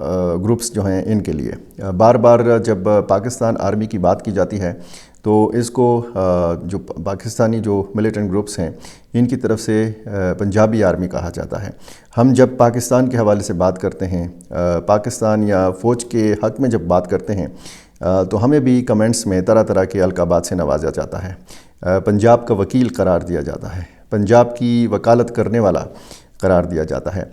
Groups جو ہیں ان کے لیے بار بار جب پاکستان آرمی کی بات کی جاتی ہے تو اس کو جو پاکستانی جو ملیٹنٹ گروپس ہیں ان کی طرف سے پنجابی آرمی کہا جاتا ہے۔ ہم جب پاکستان کے حوالے سے بات کرتے ہیں، پاکستان یا فوج کے حق میں جب بات کرتے ہیں تو ہمیں بھی کمنٹس میں طرح طرح کے القابات سے نوازا جاتا ہے۔ پنجاب کا وکیل قرار دیا جاتا ہے، پنجاب کی وکالت کرنے والا قرار دیا جاتا ہے۔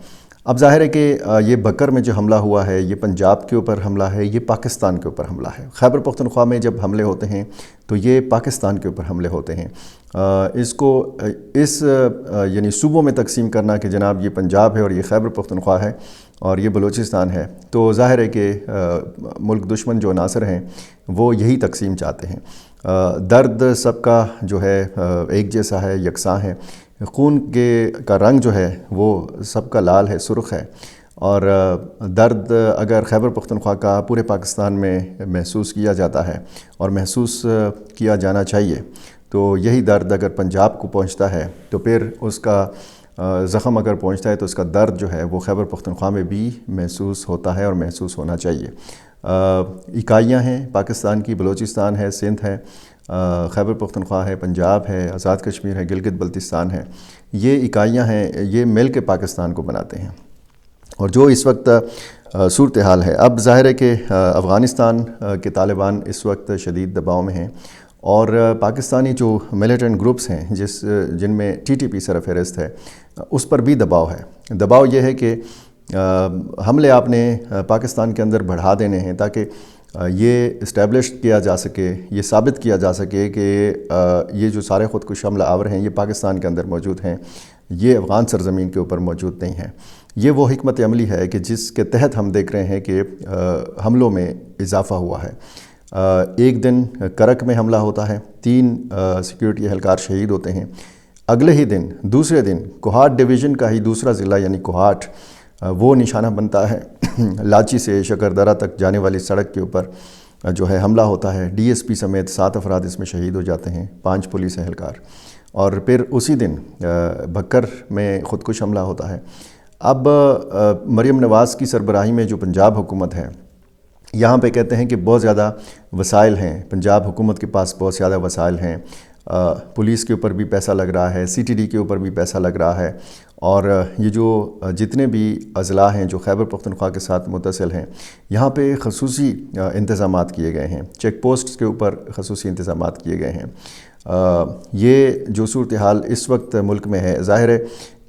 اب ظاہر ہے کہ یہ بکر میں جو حملہ ہوا ہے یہ پنجاب کے اوپر حملہ ہے، یہ پاکستان کے اوپر حملہ ہے۔ خیبر پختونخوا میں جب حملے ہوتے ہیں تو یہ پاکستان کے اوپر حملے ہوتے ہیں۔ اس کو یعنی صوبوں میں تقسیم کرنا کہ جناب یہ پنجاب ہے اور یہ خیبر پختونخوا ہے اور یہ بلوچستان ہے، تو ظاہر ہے کہ ملک دشمن جو عناصر ہیں وہ یہی تقسیم چاہتے ہیں۔ درد سب کا جو ہے ایک جیسا ہے، یکساں ہے، خون کا رنگ جو ہے وہ سب کا لال ہے، سرخ ہے، اور درد اگر خیبر پختونخوا کا پورے پاکستان میں محسوس کیا جاتا ہے اور محسوس کیا جانا چاہیے، تو یہی درد اگر پنجاب کو پہنچتا ہے تو پھر اس کا زخم اگر پہنچتا ہے تو اس کا درد جو ہے وہ خیبر پختونخوا میں بھی محسوس ہوتا ہے اور محسوس ہونا چاہیے۔ اکائیاں ہیں پاکستان کی، بلوچستان ہے، سندھ ہے، خیبر پختونخوا ہے، پنجاب ہے، آزاد کشمیر ہے، گلگت بلتستان ہے، یہ اکائیاں ہیں، یہ مل کے پاکستان کو بناتے ہیں۔ اور جو اس وقت صورتحال ہے، اب ظاہر ہے کہ افغانستان کے طالبان اس وقت شدید دباؤ میں ہیں، اور پاکستانی جو ملیٹنٹ گروپس ہیں جن میں ٹی ٹی پی سر فہرست ہے، اس پر بھی دباؤ ہے۔ دباؤ یہ ہے کہ حملے آپ نے پاکستان کے اندر بڑھا دینے ہیں تاکہ یہ اسٹیبلش کیا جا سکے، یہ ثابت کیا جا سکے کہ یہ جو سارے خودکش حملہ آور ہیں یہ پاکستان کے اندر موجود ہیں، یہ افغان سرزمین کے اوپر موجود نہیں ہیں۔ یہ وہ حکمت عملی ہے کہ جس کے تحت ہم دیکھ رہے ہیں کہ حملوں میں اضافہ ہوا ہے۔ ایک دن کرک میں حملہ ہوتا ہے، 3 سیکیورٹی اہلکار شہید ہوتے ہیں۔ اگلے ہی دن، دوسرے دن، کوہاٹ ڈویژن کا ہی دوسرا ضلع یعنی کوہاٹ وہ نشانہ بنتا ہے۔ لاچی سے شکردرہ تک جانے والی سڑک کے اوپر جو ہے حملہ ہوتا ہے، ڈی ایس پی سمیت 7 افراد اس میں شہید ہو جاتے ہیں، 5 پولیس اہلکار۔ اور پھر اسی دن بکر میں خودکش حملہ ہوتا ہے۔ اب مریم نواز کی سربراہی میں جو پنجاب حکومت ہے، یہاں پہ کہتے ہیں کہ بہت زیادہ وسائل ہیں، پنجاب حکومت کے پاس بہت زیادہ وسائل ہیں، پولیس کے اوپر بھی پیسہ لگ رہا ہے، سی ٹی ڈی کے اوپر بھی پیسہ لگ رہا ہے، اور یہ جو جتنے بھی اضلاع ہیں جو خیبر پختونخوا کے ساتھ متصل ہیں، یہاں پہ خصوصی انتظامات کیے گئے ہیں، چیک پوسٹس کے اوپر خصوصی انتظامات کیے گئے ہیں۔ یہ جو صورتحال اس وقت ملک میں ہے، ظاہر ہے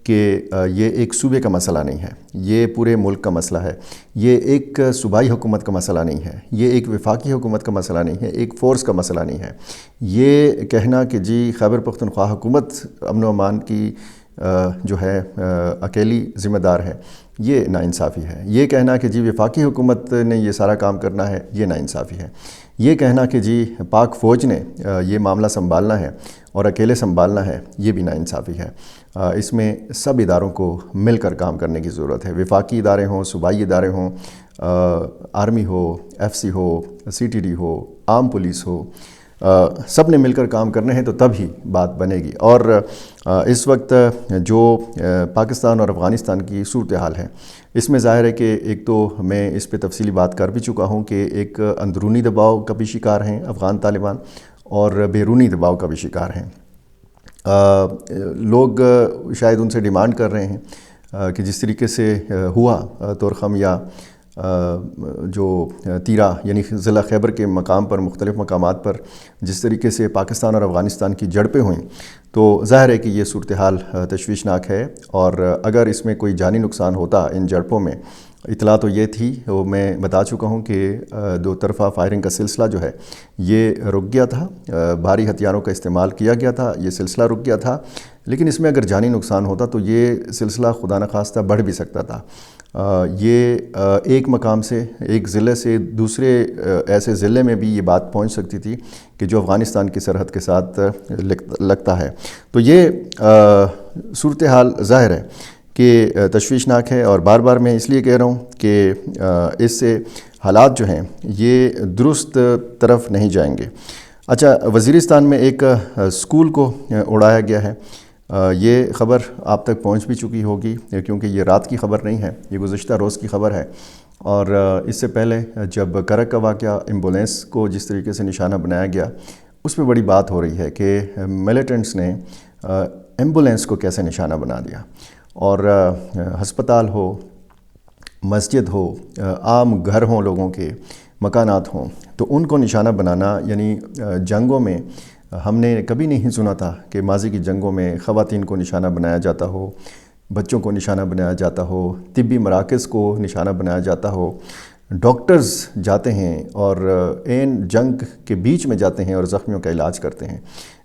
کہ یہ ایک صوبے کا مسئلہ نہیں ہے، یہ پورے ملک کا مسئلہ ہے، یہ ایک صوبائی حکومت کا مسئلہ نہیں ہے، یہ ایک وفاقی حکومت کا مسئلہ نہیں ہے، ایک فورس کا مسئلہ نہیں ہے۔ یہ کہنا کہ جی خیبر پختونخوا حکومت امن و امان کی جو ہے اکیلی ذمہ دار ہے، یہ ناانصافی ہے۔ یہ کہنا کہ جی وفاقی حکومت نے یہ سارا کام کرنا ہے، یہ ناانصافی ہے۔ یہ کہنا کہ جی پاک فوج نے یہ معاملہ سنبھالنا ہے اور اکیلے سنبھالنا ہے، یہ بھی ناانصافی ہے۔ اس میں سب اداروں کو مل کر کام کرنے کی ضرورت ہے، وفاقی ادارے ہوں، صوبائی ادارے ہوں، آرمی ہو، ایف سی ہو، سی ٹی ڈی ہو، عام پولیس ہو، سب نے مل کر کام کرنے ہیں تو تب ہی بات بنے گی۔ اور اس وقت جو پاکستان اور افغانستان کی صورتحال ہے، اس میں ظاہر ہے کہ ایک تو میں اس پہ تفصیلی بات کر بھی چکا ہوں کہ ایک اندرونی دباؤ کا بھی شکار ہیں افغان طالبان اور بیرونی دباؤ کا بھی شکار ہیں۔ لوگ شاید ان سے ڈیمانڈ کر رہے ہیں کہ جس طریقے سے ہوا تورخم یا جو تیرا یعنی ضلع خیبر کے مقام پر، مختلف مقامات پر جس طریقے سے پاکستان اور افغانستان کی جھڑپیں ہوئیں، تو ظاہر ہے کہ یہ صورتحال تشویشناک ہے، اور اگر اس میں کوئی جانی نقصان ہوتا ان جھڑپوں میں، اطلاع تو یہ تھی، وہ میں بتا چکا ہوں کہ 2 طرفہ فائرنگ کا سلسلہ جو ہے یہ رک گیا تھا، بھاری ہتھیاروں کا استعمال کیا گیا تھا، یہ سلسلہ رک گیا تھا، لیکن اس میں اگر جانی نقصان ہوتا تو یہ سلسلہ خدا نخواستہ بڑھ بھی سکتا تھا۔ یہ ایک مقام سے، ایک ضلع سے دوسرے ایسے ضلع میں بھی یہ بات پہنچ سکتی تھی کہ جو افغانستان کی سرحد کے ساتھ لگتا ہے۔ تو یہ صورتحال ظاہر ہے کہ تشویشناک ہے، اور بار بار میں اس لیے کہہ رہا ہوں کہ اس سے حالات جو ہیں یہ درست طرف نہیں جائیں گے۔ اچھا، وزیرستان میں ایک اسکول کو اڑایا گیا ہے، یہ خبر آپ تک پہنچ بھی چکی ہوگی کیونکہ یہ رات کی خبر نہیں ہے، یہ گزشتہ روز کی خبر ہے۔ اور اس سے پہلے جب کرک کا واقعہ ایمبولینس کو جس طریقے سے نشانہ بنایا گیا، اس پہ بڑی بات ہو رہی ہے کہ ملیٹنٹس نے ایمبولینس کو کیسے نشانہ بنا دیا، اور ہسپتال ہو، مسجد ہو، عام گھر ہوں، لوگوں کے مکانات ہوں، تو ان کو نشانہ بنانا، یعنی جنگوں میں ہم نے کبھی نہیں سنا تھا کہ ماضی کی جنگوں میں خواتین کو نشانہ بنایا جاتا ہو، بچوں کو نشانہ بنایا جاتا ہو، طبی مراکز کو نشانہ بنایا جاتا ہو، ڈاکٹرز جاتے ہیں اور عین جنگ کے بیچ میں جاتے ہیں اور زخمیوں کا علاج کرتے ہیں۔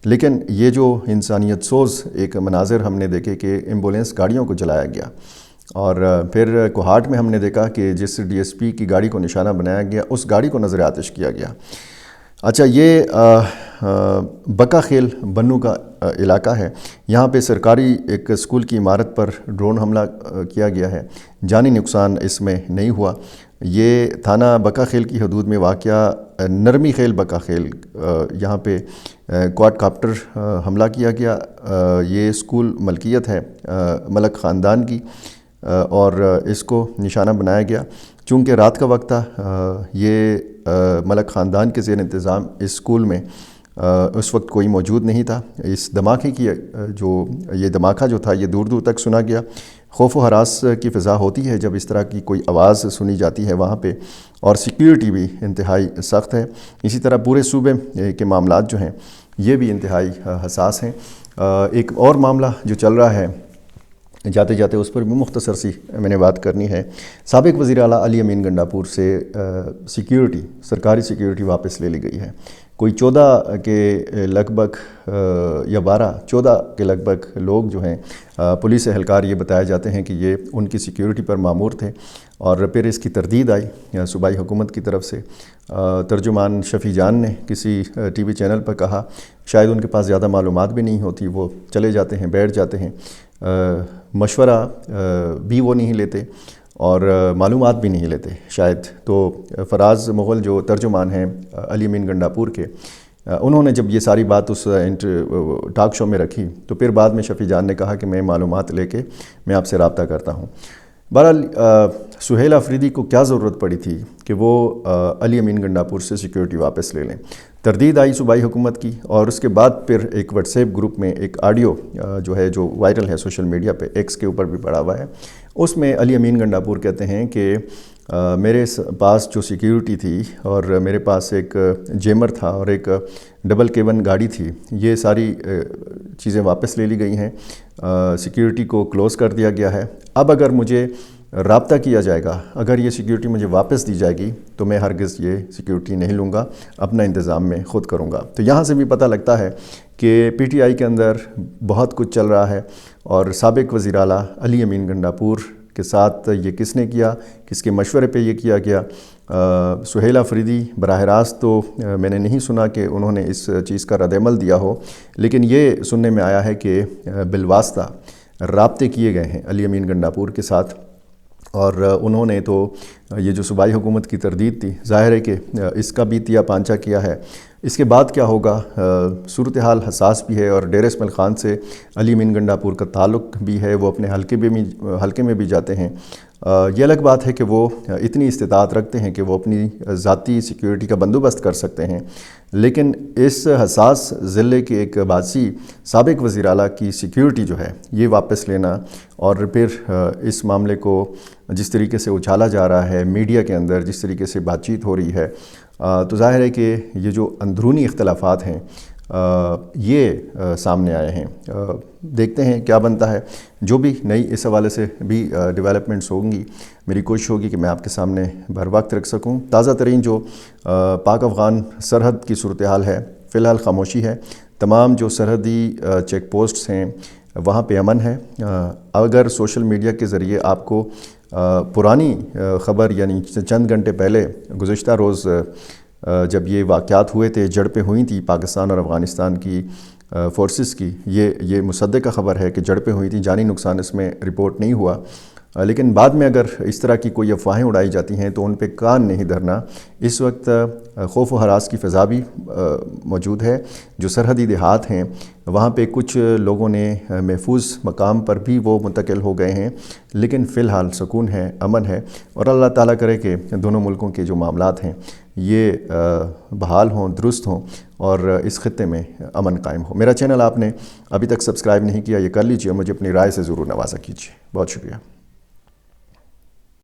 لیکن یہ جو انسانیت سوز ایک مناظر ہم نے دیکھے کہ ایمبولینس گاڑیوں کو جلایا گیا، اور پھر کوہاٹ میں ہم نے دیکھا کہ جس ڈی ایس پی کی گاڑی کو نشانہ بنایا گیا، اس گاڑی کو نظر آتش کیا گیا۔ اچھا، یہ بکا خیل بنو کا علاقہ ہے، یہاں پہ سرکاری ایک اسکول کی عمارت پر ڈرون حملہ کیا گیا ہے، جانی نقصان اس میں نہیں ہوا۔ یہ تھانہ بکا خیل کی حدود میں واقعہ نرمی خیل بکا خیل، یہاں پہ کواد کاپٹر حملہ کیا گیا۔ یہ اسکول ملکیت ہے ملک خاندان کی، اور اس کو نشانہ بنایا گیا چونکہ رات کا وقت تھا۔ یہ ملک خاندان کے زیر انتظام اس اسکول میں اس وقت کوئی موجود نہیں تھا۔ اس دھماکے کی یہ دھماکہ جو تھا یہ دور دور تک سنا گیا۔ خوف و ہراس کی فضا ہوتی ہے جب اس طرح کی کوئی آواز سنی جاتی ہے وہاں پہ، اور سیکیورٹی بھی انتہائی سخت ہے۔ اسی طرح پورے صوبے کے معاملات جو ہیں یہ بھی انتہائی حساس ہیں۔ ایک اور معاملہ جو چل رہا ہے، جاتے جاتے اس پر بھی مختصر سی میں نے بات کرنی ہے۔ سابق وزیر اعلیٰ علی امین گنڈاپور سے سرکاری سیکیورٹی واپس لے لی گئی ہے۔ کوئی 14 کے لگ بھگ یا 14 کے لگ بھگ لوگ جو ہیں پولیس اہلکار یہ بتائے جاتے ہیں کہ یہ ان کی سیکیورٹی پر مامور تھے، اور پھر اس کی تردید آئی صوبائی حکومت کی طرف سے۔ ترجمان شفیع جان نے کسی ٹی وی چینل پر کہا شاید ان کے پاس زیادہ معلومات بھی نہیں ہوتی، وہ چلے جاتے ہیں، بیٹھ جاتے ہیں، مشورہ بھی وہ نہیں لیتے اور معلومات بھی نہیں لیتے شاید۔ تو فراز مغل جو ترجمان ہیں علی امین گنڈاپور کے، انہوں نے جب یہ ساری بات اس ٹاک شو میں رکھی تو پھر بعد میں شفیع جان نے کہا کہ میں معلومات لے کے میں آپ سے رابطہ کرتا ہوں۔ بہرحال سہیل آفریدی کو کیا ضرورت پڑی تھی کہ وہ علی امین گنڈاپور سے سیکیورٹی واپس لے لیں؟ تردید آئی صوبائی حکومت کی، اور اس کے بعد پھر ایک واٹس ایپ گروپ میں ایک آڈیو جو ہے جو وائرل ہے سوشل میڈیا پہ، ایکس کے اوپر بھی پڑا ہوا ہے، اس میں علی امین گنڈاپور کہتے ہیں کہ میرے پاس جو سیکیورٹی تھی اور میرے پاس ایک جیمر تھا اور ایک ڈبل کیبن گاڑی تھی، یہ ساری چیزیں واپس لے لی گئی ہیں، سیکیورٹی کو کلوز کر دیا گیا ہے۔ اب اگر مجھے رابطہ کیا جائے گا، اگر یہ سیکیورٹی مجھے واپس دی جائے گی تو میں ہرگز یہ سیکیورٹی نہیں لوں گا، اپنا انتظام میں خود کروں گا۔ تو یہاں سے بھی پتہ لگتا ہے کہ پی ٹی آئی کے اندر بہت کچھ چل رہا ہے، اور سابق وزیر اعلیٰ علی امین گنڈاپور کے ساتھ یہ کس نے کیا، کس کے مشورے پہ یہ کیا گیا؟ سہیل آفریدی براہ راست تو میں نے نہیں سنا کہ انہوں نے اس چیز کا رد عمل دیا ہو، لیکن یہ سننے میں آیا ہے کہ بالواسطہ رابطے کیے گئے ہیں علی امین گنڈاپور کے ساتھ، اور انہوں نے تو یہ جو صوبائی حکومت کی تردید تھی، ظاہر ہے کہ اس کا بھی تیا پانچا کیا ہے۔ اس کے بعد کیا ہوگا؟ صورتحال حساس بھی ہے، اور ڈیرہ اسماعیل خان سے علی امین گنڈاپور کا تعلق بھی ہے، وہ اپنے حلقے میں بھی جاتے ہیں۔ یہ الگ بات ہے کہ وہ اتنی استطاعت رکھتے ہیں کہ وہ اپنی ذاتی سیکیورٹی کا بندوبست کر سکتے ہیں، لیکن اس حساس ضلع کے ایک باسی سابق وزیر اعلیٰ کی سیکیورٹی جو ہے یہ واپس لینا، اور پھر اس معاملے کو جس طریقے سے اچھالا جا رہا ہے میڈیا کے اندر، جس طریقے سے بات چیت ہو رہی ہے، تو ظاہر ہے کہ یہ جو اندرونی اختلافات ہیں یہ سامنے آئے ہیں۔ دیکھتے ہیں کیا بنتا ہے۔ جو بھی نئی اس حوالے سے بھی ڈیولپمنٹس ہوں گی، میری کوشش ہوگی کہ میں آپ کے سامنے بر وقت رکھ سکوں۔ تازہ ترین جو پاک افغان سرحد کی صورتحال ہے، فی الحال خاموشی ہے۔ تمام جو سرحدی چیک پوسٹس ہیں وہاں پہ امن ہے۔ اگر سوشل میڈیا کے ذریعے آپ کو پرانی خبر، یعنی چند گھنٹے پہلے گزشتہ روز جب یہ واقعات ہوئے تھے، جھڑپیں ہوئی تھیں پاکستان اور افغانستان کی فورسز کی، یہ مصدقہ خبر ہے کہ جھڑپیں ہوئی تھیں، جانی نقصان اس میں رپورٹ نہیں ہوا، لیکن بعد میں اگر اس طرح کی کوئی افواہیں اڑائی جاتی ہیں تو ان پہ کان نہیں دھرنا۔ اس وقت خوف و ہراس کی فضا بھی موجود ہے۔ جو سرحدی دیہات ہیں وہاں پہ کچھ لوگوں نے محفوظ مقام پر بھی وہ منتقل ہو گئے ہیں، لیکن فی الحال سکون ہے، امن ہے، اور اللہ تعالیٰ کرے کہ دونوں ملکوں کے جو معاملات ہیں یہ بحال ہوں، درست ہوں، اور اس خطے میں امن قائم ہو۔ میرا چینل آپ نے ابھی تک سبسکرائب نہیں کیا، یہ کر لیجئے، مجھے اپنی رائے سے ضرور نوازا کیجیے۔ بہت شکریہ۔